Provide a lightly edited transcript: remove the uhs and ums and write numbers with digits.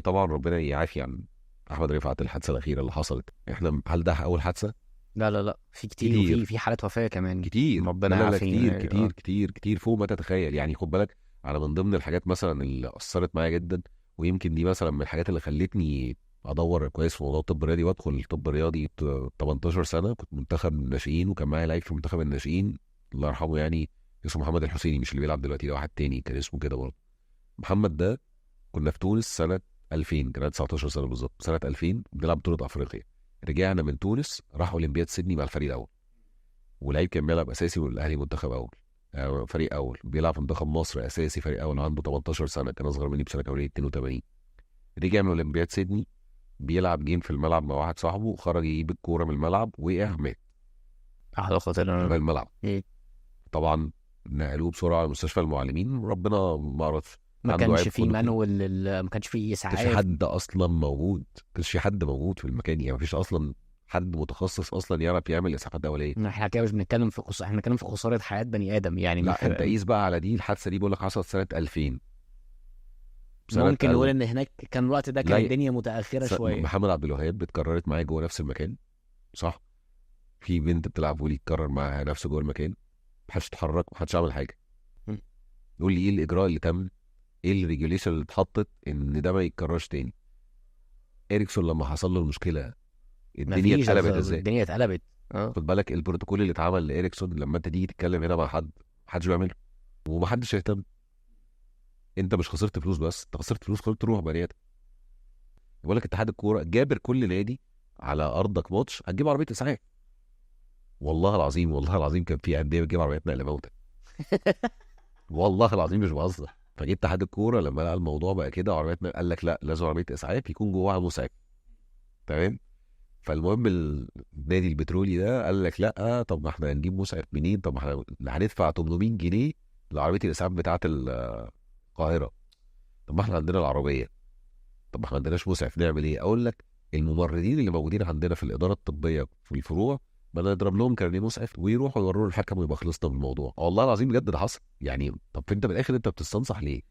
طبعا ربنا يعافي عن احمد رفعت الحادثه الاخيره اللي حصلت. احنا هل ده اول حادثه؟ لا لا لا، في كتير، وفي كتير حالات وفاة كمان. كتير، لا ربنا لا لا، يعافينا كتير يعني. كتير كتير كتير فوق ما تتخيل. يعني خد بالك، على من ضمن الحاجات مثلا اللي اثرت معايا جدا، ويمكن دي مثلا من الحاجات اللي خلتني ادور كويس في موضوع الطب الرياضي وادخل الطب الرياضي. 18 سنه كنت منتخب الناشئين، وكان معايا لعيب في منتخب الناشئين الله يرحمه يعني، اسمه محمد الحسيني، مش اللي بيلعب دلوقتي، ده واحد تاني كان اسمه كده برضه. محمد ده كنا في تونس سنه 2000، كان 19 سنه بالظبط، سنه 2000 بنلعب بطوله افريقيا. رجعنا من تونس راح اولمبياد سيدني مع الفريق الاول، ولعيب كان بيلعب اساسي والاهلي منتخب اول، فريق اول بيلعب في منتخب مصر اساسي فريق اول، عنده 18 سنه، كان اصغر مني بسنه، كان 82. رجع من اولمبياد سيدني بيلعب جيم في الملعب مع واحد صاحبه، وخرج يجيب الكوره من الملعب، وقع مات احلى في خطير. الملعب. إيه؟ طبعا نقلوه بسرعه على مستشفى المعلمين، ربنا ما عرفش، ما عنده كانش عيب فيه خلقي. مانوال ما كانش فيه ما كانش اسعاف. حد اصلا موجود، ما كانش في حد موجود في المكان، يعني ما فيش اصلا حد متخصص اصلا يعرف يعمل اسعافات اوليه. احنا كده مش بنتكلم في احنا بنتكلم في خسارة حياة بني ادم يعني لا انت قيس بقى على دي، الحادثه دي بقول لك حصلت سنه 2000. سنه ممكن نقول ان هناك كان الوقت ده كان لا الدنيا متأخرة شوية. محمد عبد الوهاب اتكررت معايا جوه نفس المكان، صح؟ في بنت بتلعب فولي اتكرر معاها نفسه جوه المكان، محدش اتحرك، محدش عمل حاجه. م. يقول لي ايه الاجراء اللي تم، ايه الريجوليشن اللي اتحطت ان ده ما يتكررش تاني؟ اريكسون لما حصل له المشكله الدنيا مفيش، اتقلبت ازاي؟ الدنيا اتقلبت. اه. خد بالك البروتوكول اللي اتعمل لاريكسون لما انت تيجي تتكلم هنا مع حد، محدش بيعمله ومحدش يهتم. انت مش خسرت فلوس بس، انت خسرت فلوس، خسرت روح بني ادم. بقول لك اتحاد الكوره جابر كل نادي على ارضك ماتش هتجيب عربيه اسعاف. والله العظيم، والله العظيم كان في انديه بتجيب عربيات نقل موتى، والله العظيم مش بهزر. فجه اتحاد الكوره لما لقى الموضوع بقى كده عربيات نقل، قال لك لا، لازم عربيه اسعاف يكون جواها مسعف. تمام. فالمهم النادي البترولي ده قال لك لا، طب ما احنا هنجيب مسعف منين؟ طب ما احنا هندفع 800 جنيه لعربيه الاسعاف بتاعه القاهره. طب ما احنا عندنا العربيه، طب ما احنا ما عندناش مسعف، نعمل ايه؟ اقول لك الممرضين اللي موجودين عندنا في الاداره الطبيه في الفروع، ما نضرب لهم كارنيه مسعف ويروحوا يوروا الحكم ويبقى خلصنا من الموضوع. والله العظيم بجد ده حصل يعني. طب انت من الاخر انت بتستنصح ليه؟